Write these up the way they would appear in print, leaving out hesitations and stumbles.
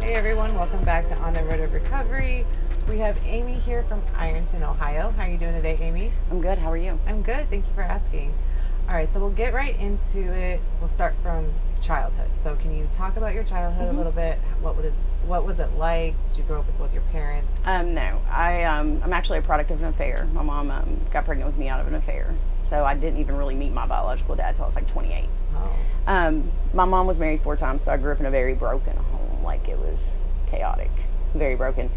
Hey everyone, welcome back to On the Road of Recovery. We have Amy here from Ironton, Ohio. How are you doing today, Amy? I'm good. How are you? I'm good, thank you for asking. All right, so we'll get right into it. We'll start from childhood. So can you talk about your childhood a little bit? What was it like? Did you grow up with both your parents? No. I'm actually a product of an affair. My mom got pregnant with me out of an affair. So I didn't even really meet my biological dad until I was like 28. Oh. My mom was married 4 times, so I grew up in a very broken home. Like, it was chaotic, very broken.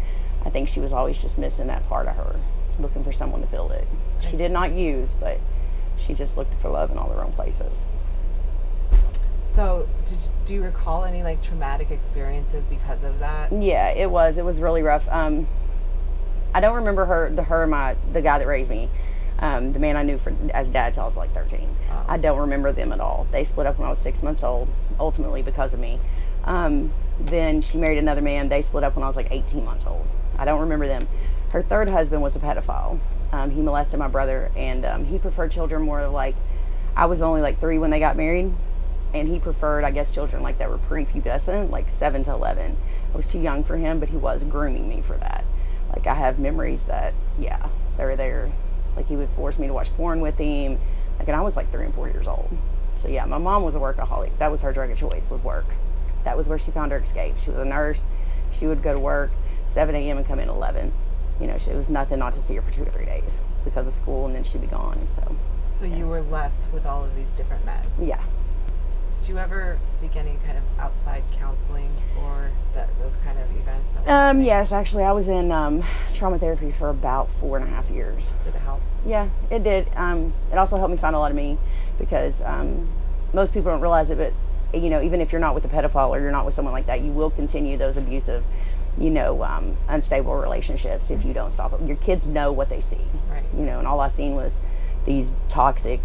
I think she was always just missing that part of her, looking for someone to fill it. She did not use, but she just looked for love in all the wrong places. So do you recall any like traumatic experiences because of that? Yeah, it was really rough. I don't remember the guy that raised me, the man I knew as dad till I was like 13. Oh. I don't remember them at all. They split up when I was 6 months old, ultimately because of me. Then she married another man. They split up when I was like 18 months old. I don't remember them. Her third husband was a pedophile. He molested my brother, and he preferred children more like, I was only like 3 when they got married, and he preferred, I guess, children like that were prepubescent, like 7 to 11. I was too young for him, but he was grooming me for that. Like, I have memories that, yeah, they were there. Like, he would force me to watch porn with him. Like, and I was like 3 and 4 years old. So yeah, my mom was a workaholic. That was her drug of choice, was work. That was where she found her escape. She was a nurse. She would go to work 7 a.m. and come in 11. You know, it was nothing not to see her for 2 or 3 days because of school, and then she'd be gone. So yeah. You were left with all of these different men. Yeah. Did you ever seek any kind of outside counseling for those kind of events? Yes, actually, I was in trauma therapy for about 4.5 years. Did it help? Yeah, it did. It also helped me find a lot of me because most people don't realize it, but you know, even if you're not with a pedophile or you're not with someone like that, you will continue those abusive, unstable relationships if you don't stop it. Your kids know what they see, right? You know, and all I seen was these toxic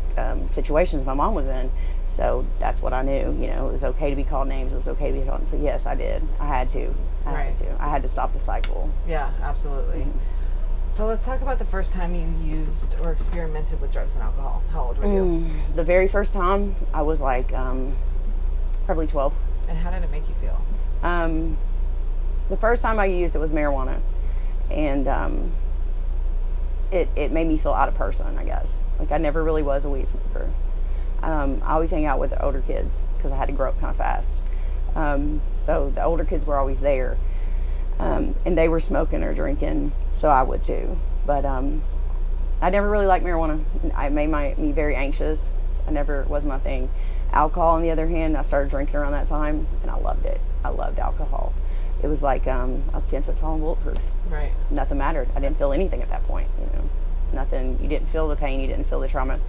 situations my mom was in. So that's what I knew. You know, it was okay to be called names. It was okay to be called. So yes, I did. I had to. I had to stop the cycle. Yeah, absolutely. Mm-hmm. So let's talk about the first time you used or experimented with drugs and alcohol. How old were you? The very first time, I was like probably 12. And how did it make you feel? The first time I used it was marijuana, and it made me feel out of person, I guess. Like, I never really was a weed smoker. I always hang out with the older kids because I had to grow up kind of fast. So the older kids were always there, and they were smoking or drinking, so I would too. But I never really liked marijuana. It made me very anxious. It was my thing. Alcohol, on the other hand, I started drinking around that time, and I loved it. I loved alcohol. It was like I was 10 foot tall and bulletproof. Right. Nothing mattered. I didn't feel anything at that point. You know, nothing. You didn't feel the pain. You didn't feel the trauma.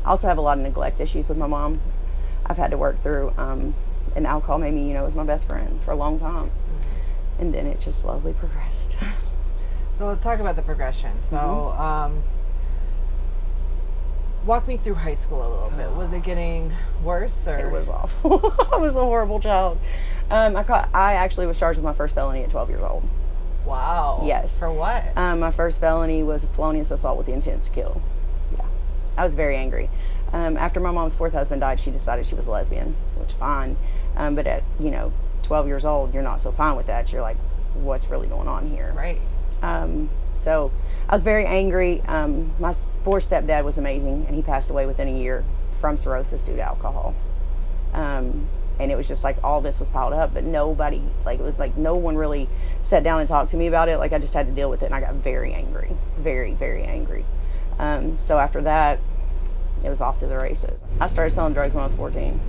I also have a lot of neglect issues with my mom. I've had to work through, and alcohol made me, was my best friend for a long time. Mm-hmm. And then it just slowly progressed. So let's talk about the progression. So walk me through high school a little bit. Was it getting worse? Or? It was awful. I was a horrible child. I actually was charged with my first felony at 12 years old. Wow. Yes. For what? My first felony was a felonious assault with the intent to kill. Yeah. I was very angry. After my mom's 4th husband died, she decided she was a lesbian, which fine. But at 12 years old, you're not so fine with that. You're like, what's really going on here? Right. So I was very angry. My 4th stepdad was amazing, and he passed away within a year from cirrhosis due to alcohol. And it was just like all this was piled up, but nobody, it was like no one really sat down and talked to me about it. Like, I just had to deal with it, and I got very angry, very, very angry. So after that, it was off to the races. I started selling drugs when I was 14.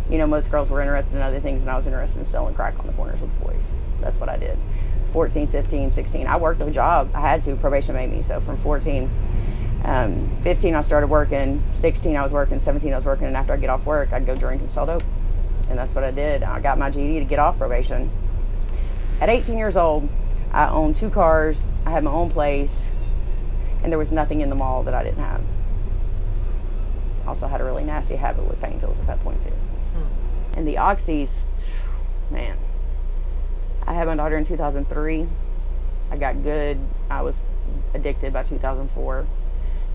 Most girls were interested in other things, and I was interested in selling crack on the corners with the boys. That's what I did. 14, 15, 16. I worked a job. I had to. Probation made me. So from 14, 15, I started working. 16, I was working. 17, I was working. And after I get off work, I'd go drink and sell dope. And that's what I did. I got my GED to get off probation. At 18 years old, I owned 2 cars. I had my own place. And there was nothing in the mall that I didn't have. Also had a really nasty habit with pain pills at that point too. And the oxys, man. I had my daughter in 2003. I got good. I was addicted by 2004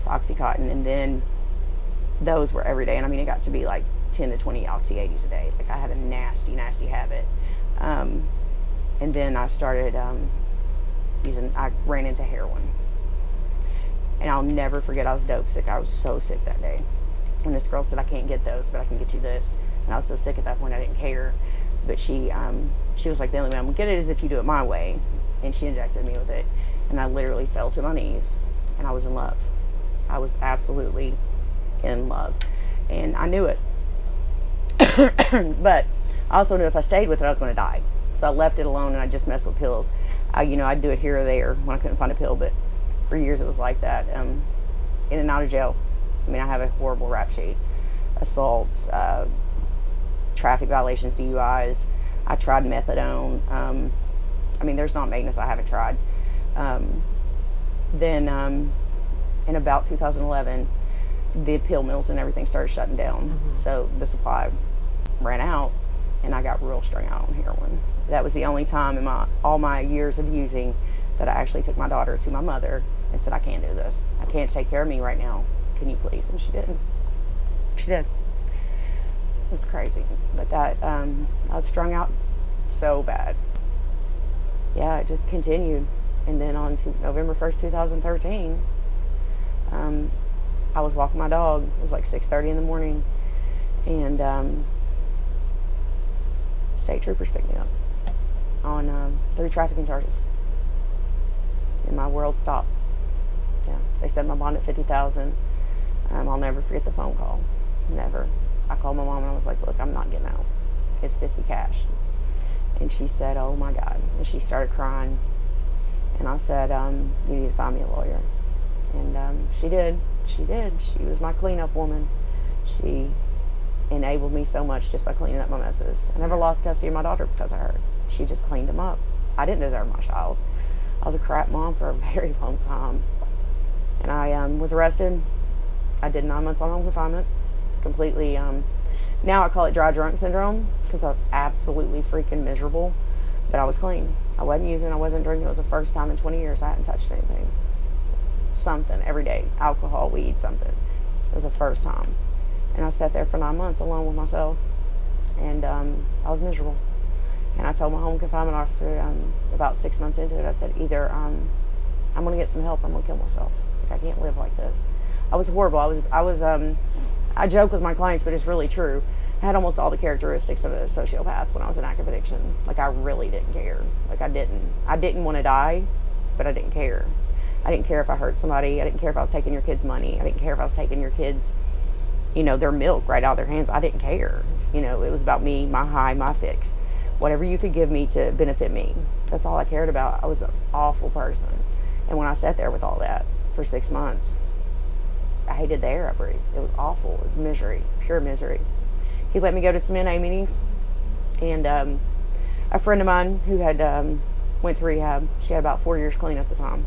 to Oxycontin, and then those were every day. And I mean, it got to be like 10 to 20 Oxy 80s a day. Like, I had a nasty, nasty habit. And then I started I ran into heroin. And I'll never forget, I was dope sick. I was so sick that day. And this girl said, I can't get those, but I can get you this. And I was so sick at that point, I didn't care. But she was like, the only way I'm gonna get it is if you do it my way. And she injected me with it. And I literally fell to my knees, and I was in love. I was absolutely in love. And I knew it. But I also knew if I stayed with it, I was gonna die. So I left it alone, and I just messed with pills. I'd do it here or there when I couldn't find a pill, but for years it was like that. In and out of jail. I mean, I have a horrible rap sheet. Assaults, traffic violations, DUIs. I tried methadone. I mean, there's not maintenance I haven't tried. Then in about 2011, the pill mills and everything started shutting down. Mm-hmm. So the supply ran out, and I got real strung out on heroin. That was the only time in all my years of using that I actually took my daughter to my mother and said, I can't do this. I can't take care of me right now. Can you please? And she did. She did. It was crazy. But that, I was strung out so bad. Yeah, it just continued. And then on to November 1st, 2013, I was walking my dog. It was like 6:30 in the morning. And state troopers picked me up on 3 trafficking charges. And my world stopped. Yeah, they set my bond at $50,000. I'll never forget the phone call. Never. I called my mom and I was like, look, I'm not getting out. It's 50 cash. And she said, oh my God. And she started crying. And I said, you need to find me a lawyer. And she did. She did. She was my cleanup woman. She enabled me so much just by cleaning up my messes. I never lost custody of my daughter because of her. She just cleaned them up. I didn't deserve my child. I was a crap mom for a very long time. And I was arrested. I did 9 months on home confinement. Completely, now I call it dry drunk syndrome because I was absolutely freaking miserable. But I was clean. I wasn't using, I wasn't drinking. It was the first time in 20 years I hadn't touched anything. Something every day. Alcohol, weed, something. It was the first time. And I sat there for 9 months alone with myself. And I was miserable. And I told my home confinement officer about 6 months into it, I said, either I'm going to get some help or I'm going to kill myself. Like, I can't live like this. I was horrible. I joke with my clients, but it's really true. I had almost all the characteristics of a sociopath when I was in active addiction. Like, I really didn't care. Like, I didn't want to die, but I didn't care. I didn't care if I hurt somebody. I didn't care if I was taking your kids' money. I didn't care if I was taking your kids, their milk right out of their hands. I didn't care. It was about me, my high, my fix. Whatever you could give me to benefit me. That's all I cared about. I was an awful person. And when I sat there with all that for 6 months, I hated the air I breathed. It was awful. It was misery, pure misery. He let me go to some NA meetings. And a friend of mine who had went to rehab, she had about 4 years clean at the time.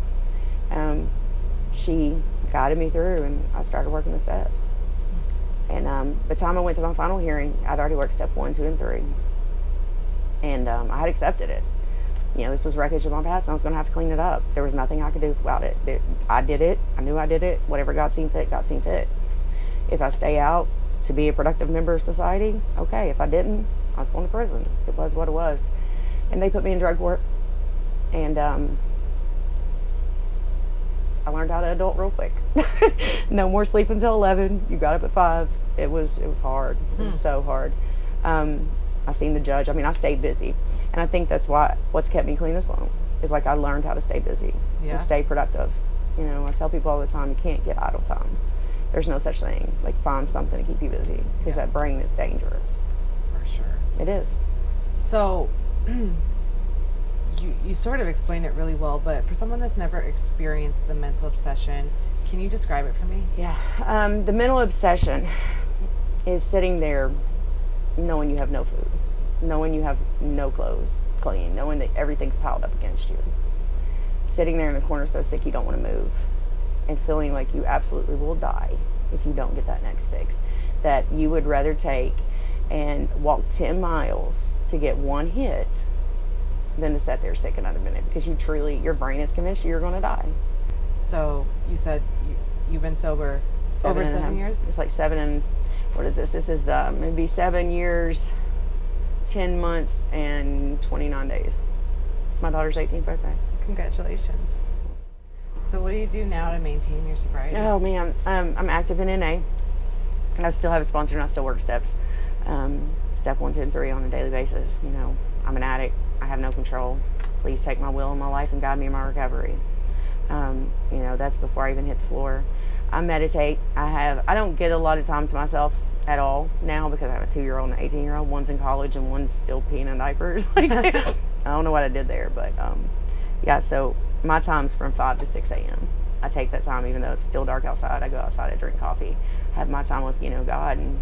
She guided me through, and I started working the steps. And by the time I went to my final hearing, I'd already worked step 1, 2, and 3. And I had accepted it. This was wreckage of my past, and I was going to have to clean it up. There was nothing I could do about it. I did it. I knew I did it. Whatever God seen fit, God seen fit. If I stay out to be a productive member of society, okay. If I didn't, I was going to prison. It was what it was. And they put me in drug court. And I learned how to adult real quick. No more sleep until 11. You got up at 5. It was hard. It was so hard. I seen the judge. I stayed busy. And I think that's what's kept me clean this long. Is like I learned how to stay busy and stay productive. I tell people all the time, you can't get idle time. There's no such thing. Like, find something to keep you busy because that brain is dangerous. For sure. It is. So, you sort of explained it really well, but for someone that's never experienced the mental obsession, can you describe it for me? Yeah. The mental obsession is sitting there knowing you have no food, knowing you have no clothes clean, knowing that everything's piled up against you, sitting there in the corner so sick you don't want to move, and feeling like you absolutely will die if you don't get that next fix, that you would rather take and walk 10 miles to get one hit than to sit there sick another minute, because your brain is convinced you're going to die. So you said you've been sober over 7 years? It's like 7 and what is this? This is maybe 7 years, 10 months, and 29 days. It's my daughter's 18th birthday. Congratulations. So what do you do now to maintain your sobriety? Oh man, I'm active in NA. I still have a sponsor and I still work steps. Step 1, 2, and 3 on a daily basis. You know, I'm an addict. I have no control. Please take my will in my life and guide me in my recovery. You know, that's before I even hit the floor. I meditate. I don't get a lot of time to myself at all now because I have a 2-year-old and an 18-year-old. One's in college and one's still peeing in diapers. Like, I don't know what I did there, but yeah, so my time's from 5 to 6 a.m. I take that time even though it's still dark outside. I go outside, I drink coffee, have my time with, you know, God, and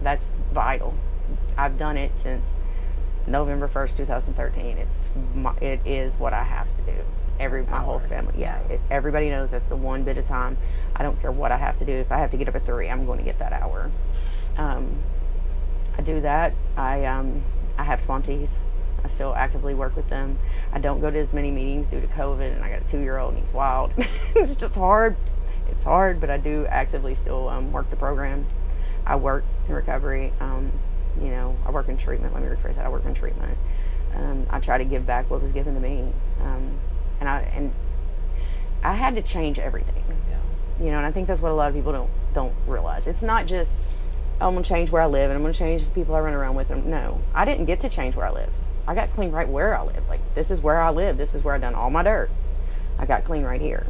that's vital. I've done it since November 1st, 2013. It is what I have to do. My whole family, everybody knows that's the one bit of time. I don't care what I have to do. If I have to get up at 3, I'm going to get that hour. I do that. I have sponsees. I still actively work with them. I don't go to as many meetings due to COVID, and I got a 2-year-old and he's wild. It's just hard. It's hard, but I do actively still work the program. I work in recovery. You know, I work in treatment. Let me rephrase that. I work in treatment. I try to give back what was given to me. And I had to change everything. Yeah. You know, and I think that's what a lot of people don't realize. It's not just, oh, I'm gonna change where I live and I'm gonna change the people I run around with. No, I didn't get to change where I lived. I got clean right where I lived. Like, this is where I live. This is where I done all my dirt. I got clean right here.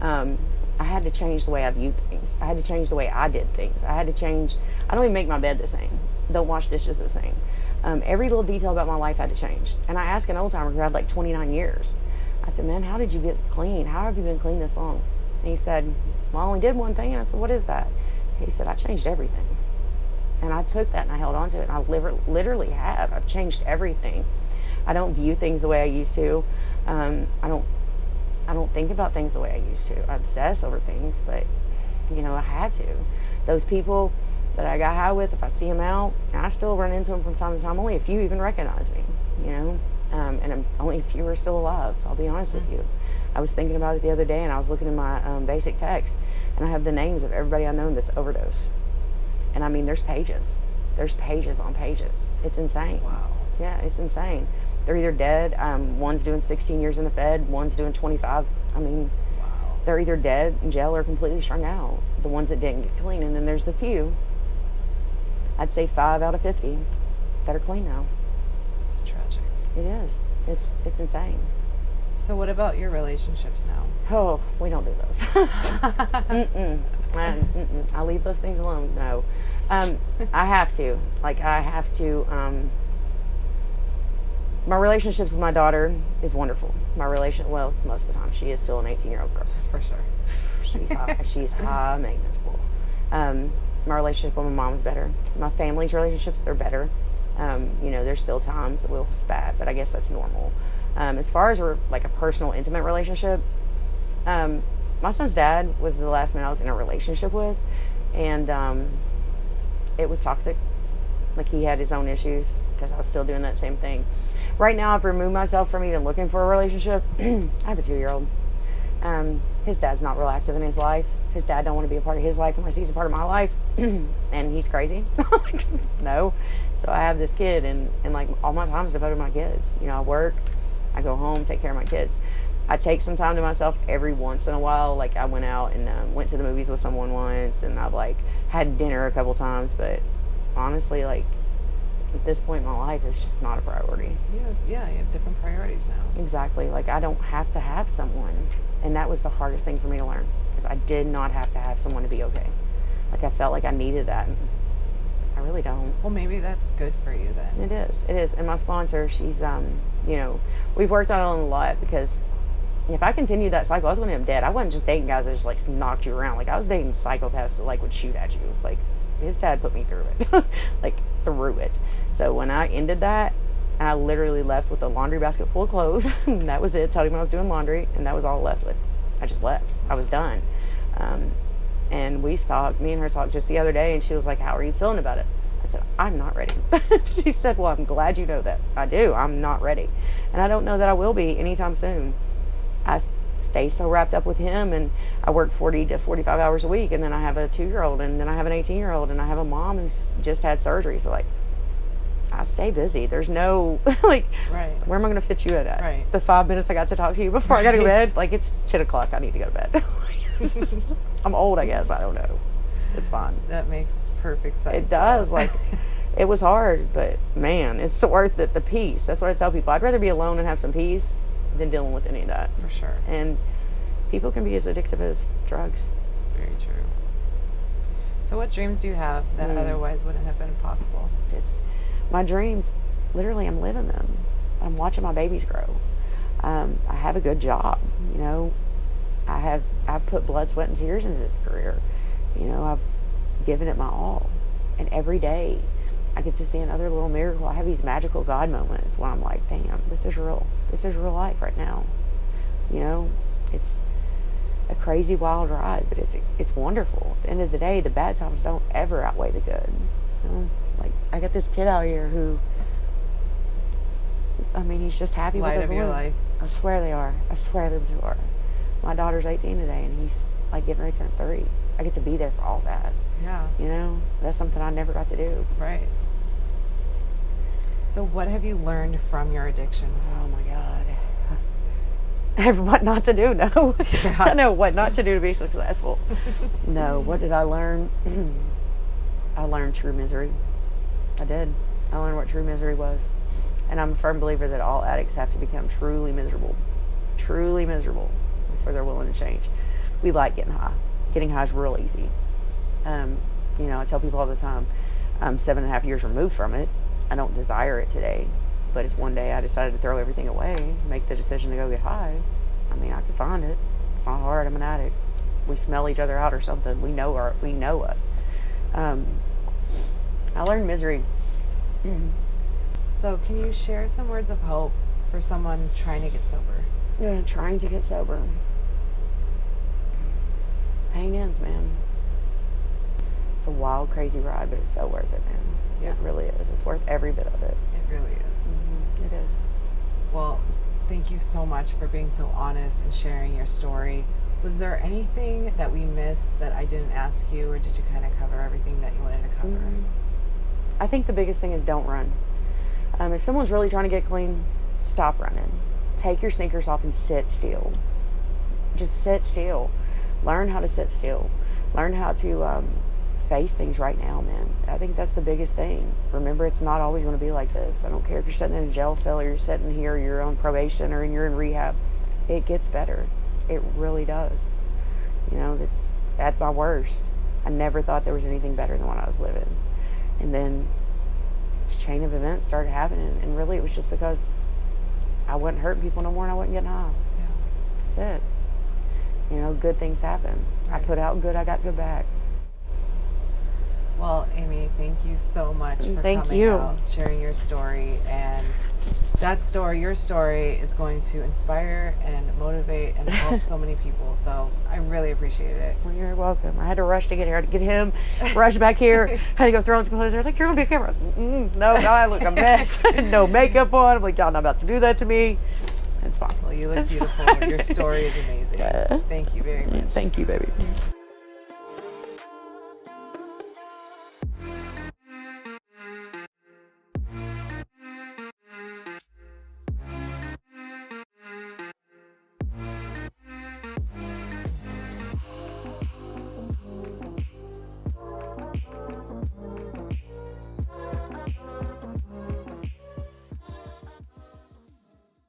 I had to change the way I viewed things. I had to change the way I did things. I had to change. I don't even make my bed the same. Don't wash dishes the same. Every little detail about my life had to change. And I asked an old timer who had like 29 years. I said, man, how did you get clean? How have you been clean this long? And he said, well, I only did one thing. And I said, what is that? He said, I changed everything. And I took that and I held on to it. And I literally have. I've changed everything. I don't view things the way I used to. I don't think about things the way I used to. I obsess over things, but you know, I had to. Those people that I got high with, if I see them out, and I still run into them from time to time, only a few even recognize me, you know, and only a few are still alive, I'll be honest with you. I was thinking about it the other day, and I was looking in my basic text, and I have the names of everybody I know that's overdosed. And I mean, there's pages on pages. It's insane. Wow. Yeah, it's insane. They're either dead, one's doing 16 years in the Fed, one's doing 25. I mean, wow. They're either dead in jail or completely strung out, the ones that didn't get clean. And then there's the few, I'd say 5 out of 50 that are clean now. It's tragic. It is. It's insane. So what about your relationships now? Oh, we don't do those. I leave those things alone. No. I have to. My relationships with my daughter is wonderful. Well, most of the time, she is still an 18-year-old girl. For sure. She's high maintenance. My relationship with my mom's better. My family's relationships, they're better. You know, there's still times that we'll spat, but I guess that's normal. As far as like a personal, intimate relationship, my son's dad was the last man I was in a relationship with, and it was toxic. Like, he had his own issues because I was still doing that same thing. Right now, I've removed myself from even looking for a relationship. I have a 2-year-old. His dad's not real active in his life. His dad don't want to be a part of his life unless he's a part of my life. And he's crazy. No. So I have this kid, and like, all my time is devoted to my kids. You know, I work, I go home, take care of my kids. I take some time to myself every once in a while. Like, I went out and went to the movies with someone once, and I've like had dinner a couple times, but honestly, like, at this point in my life, it's just not a priority. Yeah, you have different priorities now. Exactly. Like, I don't have to have someone. And that was the hardest thing for me to learn, because I did not have to have someone to be okay. Like, I felt like I needed that. And I really don't. Well, maybe that's good for you then. It is. And my sponsor, she's, you know, we've worked on it a lot, because if I continued that cycle, I was going to end up dead. I wasn't just dating guys that just like knocked you around. Like, I was dating psychopaths that like would shoot at you. Like, his dad put me through it. Like, through it. So when I ended that, I literally left with a laundry basket full of clothes. And that was it. Told him I was doing laundry, and that was all I left with. I just left. I was done. And me and her talked just the other day, and she was like, how are you feeling about it? I said, I'm not ready. She said, well, I'm glad you know that. I do. I'm not ready. And I don't know that I will be anytime soon. I stay so wrapped up with him, and I work 40 to 45 hours a week, and then I have a 2-year-old, and then I have an 18-year-old, and I have a mom who's just had surgery. So like, I stay busy. There's no, like, Right. where am I going to fit you in at? Right. The 5 minutes I got to talk to you before I got to go to Right. bed, like, it's 10 o'clock. I need to go to bed. I'm old, I guess. I don't know. It's fine. That makes perfect sense. It does. though. Like, it was hard, but man, it's worth it. The peace. That's what I tell people. I'd rather be alone and have some peace than dealing with any of that. For sure. And people can be as addictive as drugs. Very true. So what dreams do you have that otherwise wouldn't have been possible? Just my dreams, literally, I'm living them. I'm watching my babies grow. I have a good job. You know, I've put blood, sweat, and tears into this career. You know, I've given it my all, and every day I get to see another little miracle. I have these magical God moments when I'm like, damn, this is real. This is real life right now. You know, it's a crazy wild ride, but it's wonderful. At the end of the day, the bad times don't ever outweigh the good. You know, like, I got this kid out here who, I mean, he's just happy Light with of their your balloon. life. I swear they are. I swear them two are. My daughter's 18 today, and he's like getting ready to turn 30. I get to be there for all that. Yeah. You know, that's something I never got to do. Right. So what have you learned from your addiction? Oh my God. What not to do, no. Yeah. I know what not to do to be successful. No, what did I learn? I learned true misery. I did. I learned what true misery was. And I'm a firm believer that all addicts have to become truly miserable before they're willing to change. We like getting high. Getting high is real easy. You know, I tell people all the time, I'm 7.5 years removed from it. I don't desire it today. But if one day I decided to throw everything away, make the decision to go get high, I mean, I could find it. It's not hard. I'm an addict. We smell each other out or something. We know us. I learned misery. So can you share some words of hope for someone trying to get sober? Yeah, trying to get sober. Pain ends, man. It's a wild, crazy ride, but it's so worth it, man. Yeah. It really is. It's worth every bit of it. It really is. It is. Well, thank you so much for being so honest and sharing your story. Was there anything that we missed that I didn't ask you, or did you kind of cover everything that you wanted to cover? I think the biggest thing is don't run. If someone's really trying to get clean, stop running. Take your sneakers off and sit still. Just sit still. Learn how to sit still. Learn how to face things right now, man. I think that's the biggest thing. Remember, it's not always going to be like this. I don't care if you're sitting in a jail cell or you're sitting here, you're on probation or you're in rehab. It gets better. It really does. You know, that's at my worst. I never thought there was anything better than what I was living. And then this chain of events started happening, and really it was just because I wasn't hurting people no more and I wasn't getting high. Yeah. That's it. You know, good things happen. Right. I put out good, I got good back. Well, Amy, thank you so much for Thank coming you. out, sharing your story. And that story, your story, is going to inspire and motivate and help so many people. So I really appreciate it. Well, you're welcome. I had to rush to get here, to get him, rush back here. Had to go throw on some clothes. They're like, you're going to be a camera. No, I look a mess. No makeup on. I'm like, y'all not about to do that to me. It's fine. Well, you look It's beautiful. fine. Your story is amazing. Yeah. Thank you very much. Thank you, baby.